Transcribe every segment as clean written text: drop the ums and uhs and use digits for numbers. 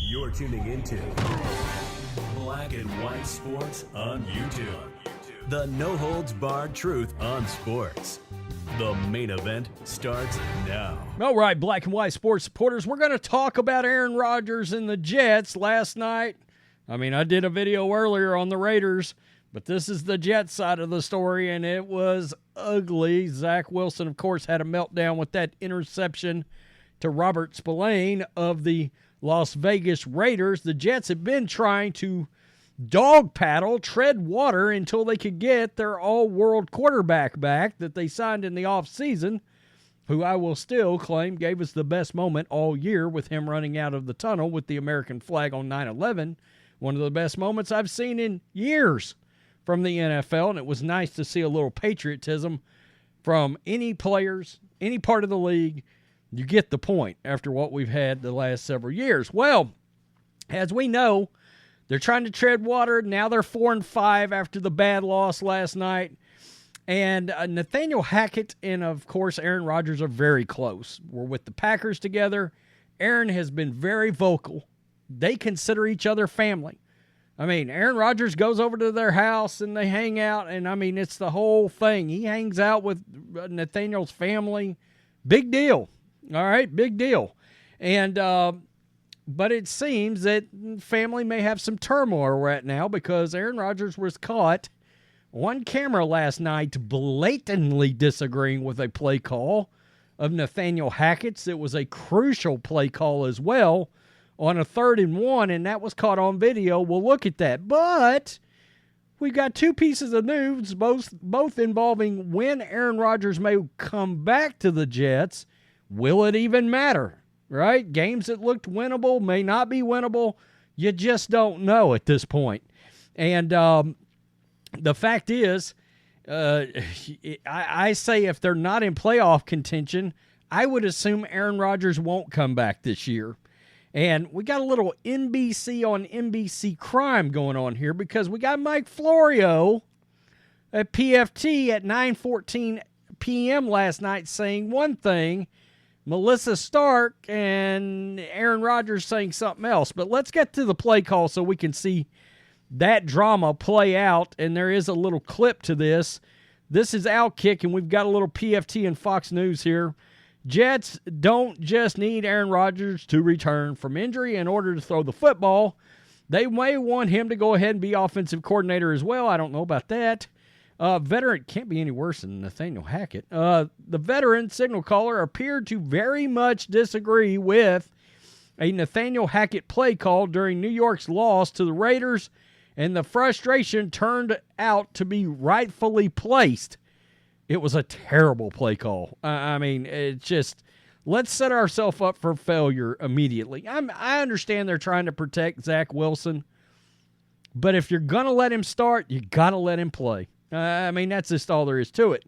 You're tuning into Black and White Sports on YouTube. The no-holds-barred truth on sports. The main event starts now. All right, Black and White Sports supporters, we're going to talk about Aaron Rodgers and the Jets last night. I mean, I did a video earlier on the Raiders, but this is the Jets side of the story, and it was ugly. Zach Wilson, of course, had a meltdown with that interception to Robert Spillane of the Las Vegas Raiders. The Jets have been trying to dog paddle, tread water until they could get their all-world quarterback back that they signed in the offseason, who I will still claim gave us the best moment all year with him running out of the tunnel with the American flag on 9/11. One of the best moments I've seen in years from the NFL, and it was nice to see a little patriotism from any players, any part of the league. You get the point after what we've had the last several years. Well, as we know, they're trying to tread water. Now they're 4-5 after the bad loss last night. And Nathaniel Hackett and, of course, Aaron Rodgers are very close. We're with the Packers together. Aaron has been very vocal. They consider each other family. I mean, Aaron Rodgers goes over to their house and they hang out. And, I mean, it's the whole thing. He hangs out with Nathaniel's family. Big deal. All right, big deal. And but it seems that family may have some turmoil right now because Aaron Rodgers was caught on camera last night blatantly disagreeing with a play call of Nathaniel Hackett's. It was a crucial play call as well on a 3rd and 1, and that was caught on video. We'll look at that. But we've got two pieces of news, both involving when Aaron Rodgers may come back to the Jets. Will it even matter, right? Games that looked winnable may not be winnable. You just don't know at this point. And the fact is, I say if they're not in playoff contention, I would assume Aaron Rodgers won't come back this year. And we got a little NBC on NBC crime going on here because we got Mike Florio at PFT at 9:14 p.m. last night saying one thing, Melissa Stark and Aaron Rodgers saying something else. But let's get to the play call so we can see that drama play out. And there is a little clip to this. This is Outkick, and we've got a little PFT and Fox News here. Jets don't just need Aaron Rodgers to return from injury in order to throw the football. They may want him to go ahead and be offensive coordinator as well. I don't know about that. Veteran can't be any worse than Nathaniel Hackett. The veteran signal caller appeared to very much disagree with a Nathaniel Hackett play call during New York's loss to the Raiders, and the frustration turned out to be rightfully placed. It was a terrible play call. I mean, it's just, let's set ourselves up for failure immediately. I understand they're trying to protect Zach Wilson, but if you're going to let him start, you got to let him play. I mean, that's just all there is to it.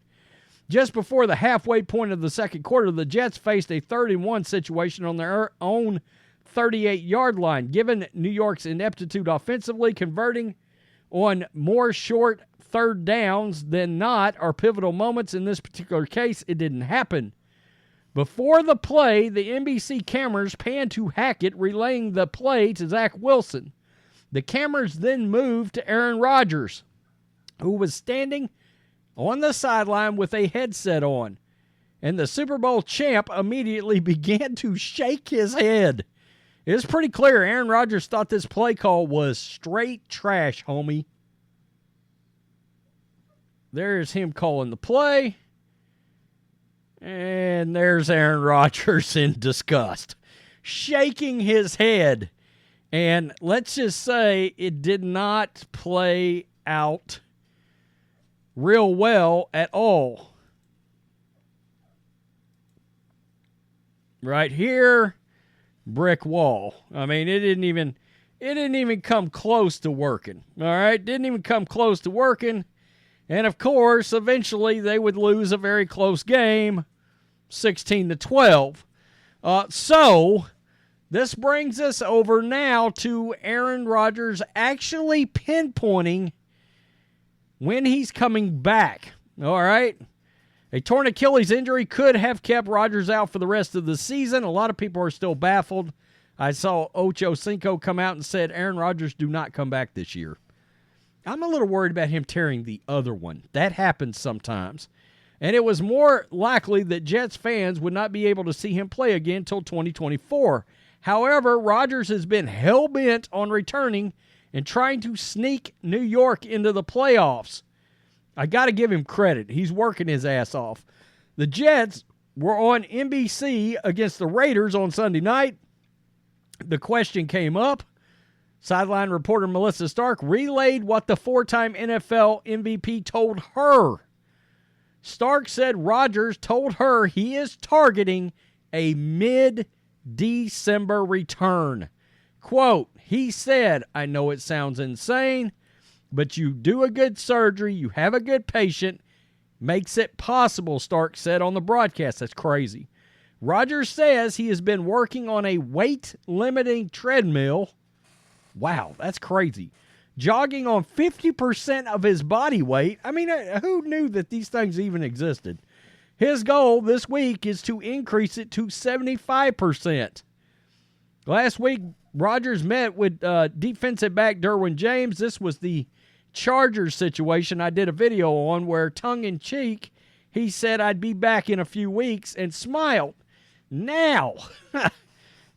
Just before the halfway point of the second quarter, the Jets faced a 3rd and 1 situation on their own 38-yard line. Given New York's ineptitude offensively, converting on more short 3rd downs than not are pivotal moments. In this particular case, it didn't happen. Before the play, the NBC cameras panned to Hackett relaying the play to Zach Wilson. The cameras then moved to Aaron Rodgers, who was standing on the sideline with a headset on. And the Super Bowl champ immediately began to shake his head. It's pretty clear Aaron Rodgers thought this play call was straight trash, homie. There's him calling the play. And there's Aaron Rodgers in disgust, shaking his head. And let's just say it did not play out real well at all. Right here, brick wall. I mean, it didn't even come close to working. All right, didn't even come close to working. And of course, eventually they would lose a very close game, 16-12. So this brings us over now to Aaron Rodgers actually pinpointing when he's coming back. All right. A torn Achilles injury could have kept Rodgers out for the rest of the season. A lot of people are still baffled. I saw Ocho Cinco come out and said Aaron Rodgers do not come back this year. I'm a little worried about him tearing the other one. That happens sometimes. And it was more likely that Jets fans would not be able to see him play again until 2024. However, Rodgers has been hell-bent on returning and trying to sneak New York into the playoffs. I got to give him credit. He's working his ass off. The Jets were on NBC against the Raiders on Sunday night. The question came up. Sideline reporter Melissa Stark relayed what the four-time NFL MVP told her. Stark said Rodgers told her he is targeting a mid-December return. Quote, he said, I know it sounds insane, but you do a good surgery, you have a good patient, makes it possible, Stark said on the broadcast. That's crazy. Rodgers says he has been working on a weight-limiting treadmill. Wow, that's crazy. Jogging on 50% of his body weight. I mean, who knew that these things even existed? His goal this week is to increase it to 75%. Last week, Rodgers met with defensive back Derwin James. This was the Chargers situation I did a video on where, tongue-in-cheek, he said I'd be back in a few weeks and smiled. Now,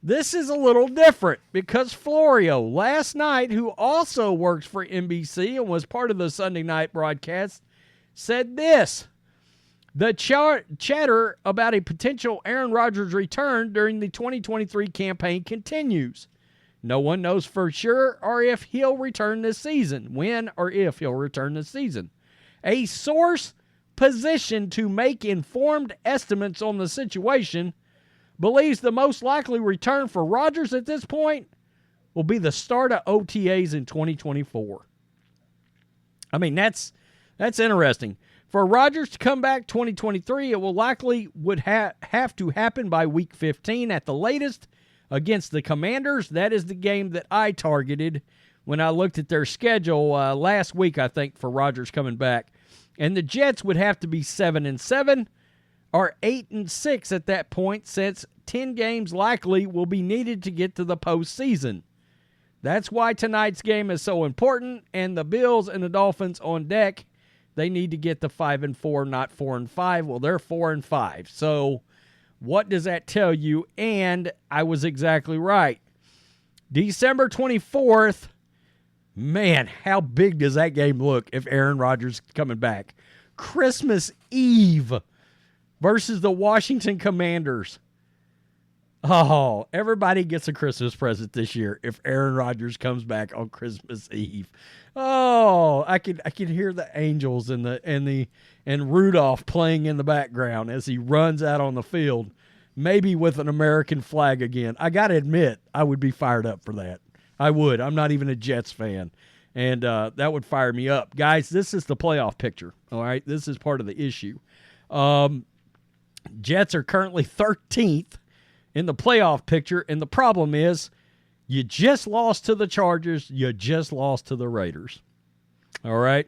this is a little different because Florio, last night, who also works for NBC and was part of the Sunday night broadcast, said this. The chatter about a potential Aaron Rodgers return during the 2023 campaign continues. No one knows for sure or if he'll return this season, when or if he'll return this season. A source positioned to make informed estimates on the situation believes the most likely return for Rodgers at this point will be the start of OTAs in 2024. I mean, that's interesting. For Rodgers to come back 2023, it will likely have to happen by week 15 at the latest against the Commanders. That is the game that I targeted when I looked at their schedule last week, I think, for Rodgers coming back. And the Jets would have to be 7-7 or 8-6 at that point, since 10 games likely will be needed to get to the postseason. That's why tonight's game is so important, and the Bills and the Dolphins on deck. They need to get to 5-4, not 4-5. Well, they're 4-5. So what does that tell you? And I was exactly right. December 24th, man, how big does that game look if Aaron Rodgers is coming back? Christmas Eve versus the Washington Commanders. Oh, everybody gets a Christmas present this year if Aaron Rodgers comes back on Christmas Eve. Oh, I could hear the angels and Rudolph playing in the background as he runs out on the field, maybe with an American flag again. I got to admit, I would be fired up for that. I would. I'm not even a Jets fan, and that would fire me up. Guys, this is the playoff picture, all right? This is part of the issue. Jets are currently 13th in the playoff picture, and the problem is you just lost to the Chargers, you just lost to the Raiders, all right?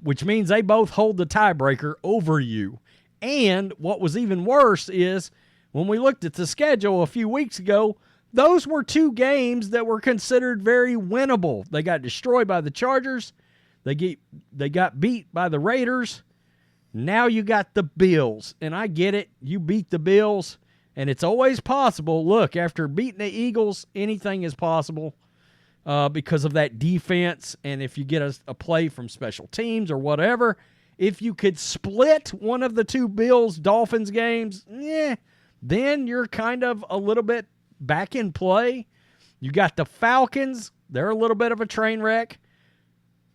Which means they both hold the tiebreaker over you. And what was even worse is when we looked at the schedule a few weeks ago, those were two games that were considered very winnable. They got destroyed by the Chargers. They got beat by the Raiders. Now you got the Bills, and I get it. You beat the Bills. And it's always possible. Look, after beating the Eagles, anything is possible because of that defense. And if you get a play from special teams or whatever, if you could split one of the two Bills-Dolphins games, then you're kind of a little bit back in play. You got the Falcons. They're a little bit of a train wreck.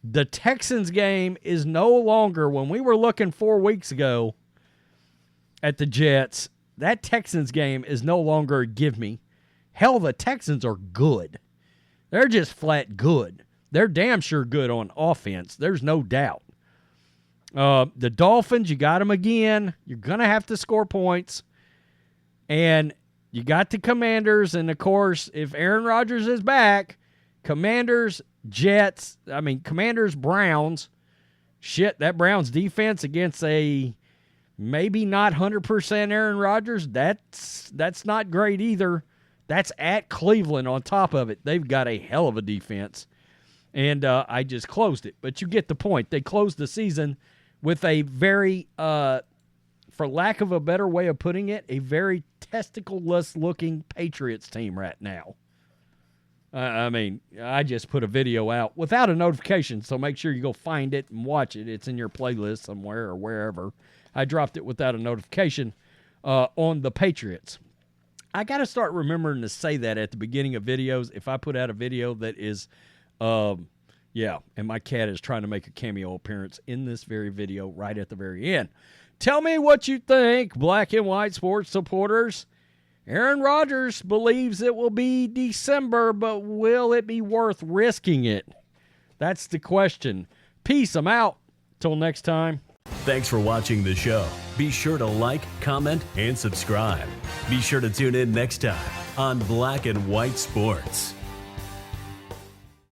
The Texans game is no longer, when we were looking 4 weeks ago at the Jets, that Texans game is no longer a give me. Hell, the Texans are good. They're just flat good. They're damn sure good on offense. There's no doubt. The Dolphins, you got them again. You're going to have to score points. And you got the Commanders. And, of course, if Aaron Rodgers is back, Commanders, Browns. Shit, that Browns defense against a Maybe not 100% Aaron Rodgers. That's not great either. That's at Cleveland on top of it. They've got a hell of a defense. And I just closed it. But you get the point. They closed the season with a very, for lack of a better way of putting it, a very testicle-less-looking Patriots team right now. I mean, I just put a video out without a notification, so make sure you go find it and watch it. It's in your playlist somewhere or wherever. I dropped it without a notification on the Patriots. I got to start remembering to say that at the beginning of videos. If I put out a video that is, and my cat is trying to make a cameo appearance in this very video right at the very end. Tell me what you think, black and white sports supporters. Aaron Rodgers believes it will be December, but will it be worth risking it? That's the question. Peace. I'm out. Till next time. Thanks for watching the show. Be sure to like, comment, and subscribe. Be sure to tune in next time on Black and White Sports.